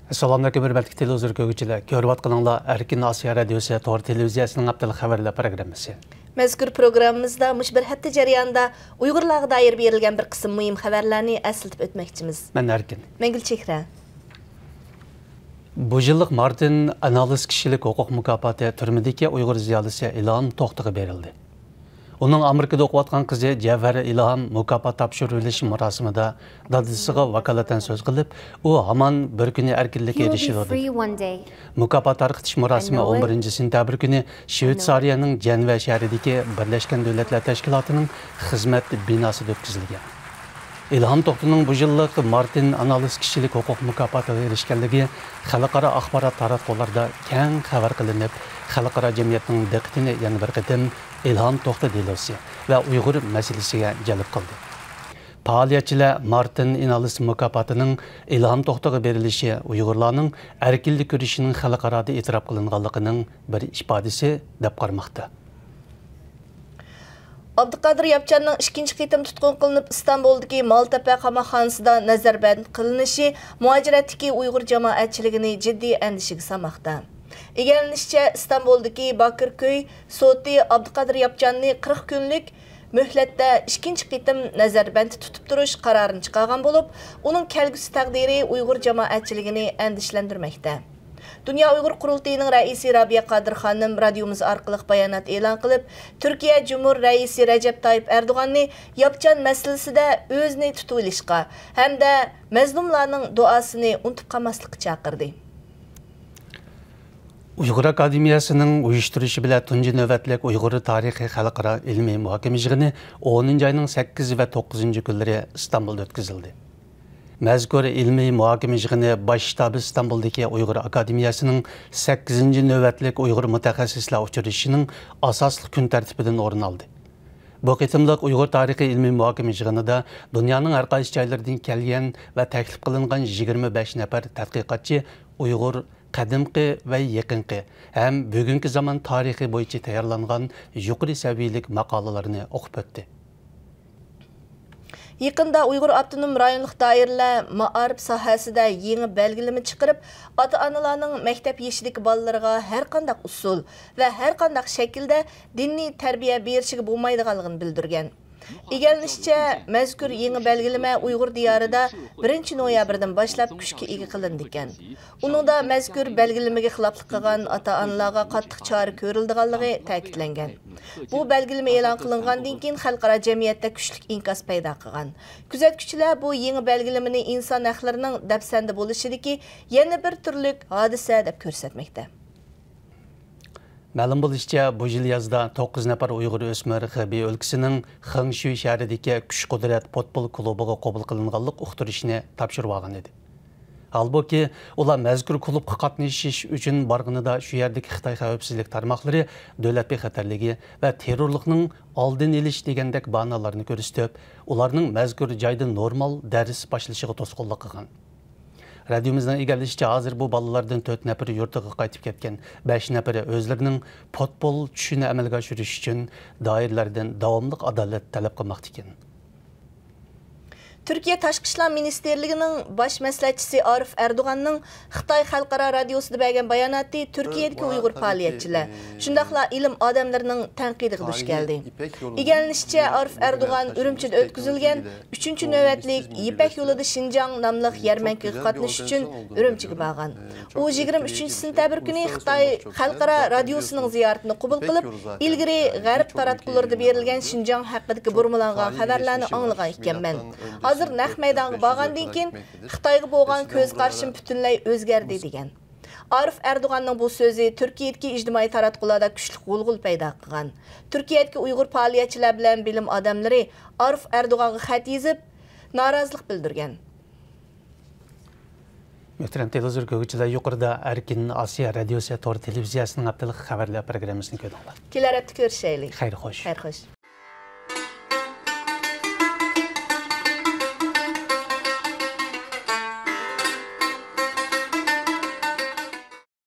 Assalamualaikum hörmətli televizor görgüçülər. Görüp atqanlar Erkin Asiya Radiosu Tor televiziyasının aptal xəbərlər proqramısı. Məzkur proqramımızda bir həftə jarayonida Uyğurlarga dair berilgan bir qism mühim xəbərlərni əsiltib ötməkçimiz. Mən Erkin. Mən Gülçehra. Bu yıllık Martin Analiz kişilik hüquq mükafatı türmədəki Uyğur ziyalısı İlham Toxtuğa berildi. Onun Amerikada oxuyatqan qızı Cəvhər İlham mükafat tapşırılış mərasimində dadısığa vakalatan söz qılıb, o haman bir günü erkinlik erişildi. Mükafat tarqıtış mərasimi 11 sentyabr günü Şveysariyanın Cenve şəhərindəki Birləşmiş Dövlətlər Təşkilatının xizmət binasında ötküzülgən. İlham Toxtuğ'un bu yıllık Martin Analiz kişilik hüquq mükafatına erişkenligi xalqara axbarat taratqularda keng xabar qilinib, xalqara cemiyetinin diqqətini yana bir qitim İlham Toxtu delosi ve Uyghur meselesiga jalb qildi. Faoliyatchilar Martin Analiz mükafatının İlham Toxtuğa berilişi Uyg'urlarning erkinlik kurashining xalqarada e'tirof qilinganligining bir ifodasi deb qaramoqda. Abduqadir Yapcanның ikinci qitim tutqun qilinib İstanbuldagi Maltepe qamoqxonasida nazarband qilinishi muajiratdagi Uyg'ur jamoatchiligini jiddiy andishiga solmoqda. Egallanishicha İstanbuldagi Bakırköy soti Abduqadir Yapcanni 40 kunlik mühletdə ikinci qitim nazarband tutib turish qarorini chiqargan bo'lib, uning kelgusi taqdiri Uyg'ur jamoatchiligini andishlantirmoqda. Dünya Uyghur Qurultayının rəisi Rabia Qadir xanım radyomuz arqılıq bayanat elan qılıb, Türkiye Cumhur rəisi Recep Tayyip Erdoğan'ni Yapcan meselesinde özünü tutuluşqa, hem de məzlumlarının duasını unutup qalmaslıqqa çağırdı. Uyghur Akademiyasının uyuşturuşu bilan tunji növbətlik Uyghur tarixi xalqaro ilmiy muhokama yig'ini 10 ayının 8 ve 9 kunlari İstanbulda o'tkazildi. Mazkur ilmiy muhokama yig'ini bosh shtabi İstanbuldagi Uyghur Akademiyasının 8 növbətlik Uyghur mutaxassislar uchrashishining asosli kun tartibidan o'rin oldi. Bu qitimliq Uyghur tarixi ilmiy muhokama yig'inida dunyoning har qaysi joylaridan kelgan va taklif qilingan 25 nafar tadqiqotchi Uyghur qadimqi va yaqinqi ham bugungi zamon tarixi bo'yicha tayyorlangan yuqori saviyalik maqolalarni o'qib o'tdi. Yaqında Uyghur Avtonom rayonluq doiralar ma'arif sohasida yangi belgilama chiqarib, ota-onalarning maktab yoshidagi bolalarga har qanday usul va har qanday shaklda diniy tarbiya berishiga bo'lmaydiganligini bildirgan. Egallanishicha, mazkur yangi belgilama Uyghur diyorida 1 noyabrdan boshlab kuchga ega qilindi ekan. Uningda mazkur belgilamaga xiloflik qilgan ota-onalarga qattiq chora ko'rildiganligi ta'kidlangan. Bu belgilama e'lon qilingandan keyin xalqaro jamiyatda kuchli inkas paydo qilgan. Kuzatuvchilar bu yangi belgilamani inson haqlarining dafsanda bo'lishidagi yana bir turlik hodisa deb ko'rsatmoqda. Ma'lum bo'lishicha, bu yil yozda 9 nafar Uyg'ur o'smir Xibey o'lkasining Xingshui shahridagi kuch-qudrat futbol klubiga qabul qilinganlik uqtirishni topshirib olgan edi. Halbuki, ular mazkur klubga qatnashish uchun borganida shu yerdagi Xitoy xavfsizlik tarmoqlari davlat bexatarligi va terrorlikning oldini olish degandek banolarni ko'rsatib, ularning mazkur joyda normal dars boshlashiga to'sqinlik qilgan. Radyomuzdan egallishicha hozir bu bolalardan 4 nafari yurtiga qaytib ketgan, 5 nafari o'zlarining futbol tushini amalga oshirish uchun doiralardan davomli adolat talab qilmoqda ekan. Türkiye Tashqi ishlar ministerligining bosh maslahatchisi Arif Erdo'g'anning Xitoy xalqaro radiosida bergan bayonoti Turkiyadagi Uyg'ur faoliyatchilar, shundaqla ilm odamlarining tanqidiga duch keldi. Egallanishicha, Arif Erdo'g'an Urumchida o'tkazilgan 3-navbatlik Ipak yo'lida Xinjiang nomli yarmankaga qatnashish uchun Urumchiga borgan. U 23-sentyabr kuni Xitoy xalqaro radiosining ziyoratini qabul qilib, ilgari g'arb taratqularida berilgan Xinjiang haqidagi burmalangan xabarlarni anglagan ekanman. Hazır naq maydonga borgandan keyin Xitoyga bo'lgan ko'z qarashim butunlay o'zgardi degan. Arif Erdo'g'anning bu so'zi Turkiyadagi ijtimoiy taratqularda kuchli g'ulg'ul paydo qilgan. Turkiyadagi Uyg'ur faoliyatchilar bilan bilim odamlari Arif Erdo'g'anga xat yozib, norozilik bildirgan. Muhtaram televizor ko'ruvchilar, yuqorida Erkin Asiya Radiosi Tor televiziyasining haftalık xabarlar programmasini ko'rdinglar. Kelar hafta ko'rishaylik. Xayr xo'sh. Xayr xo'sh.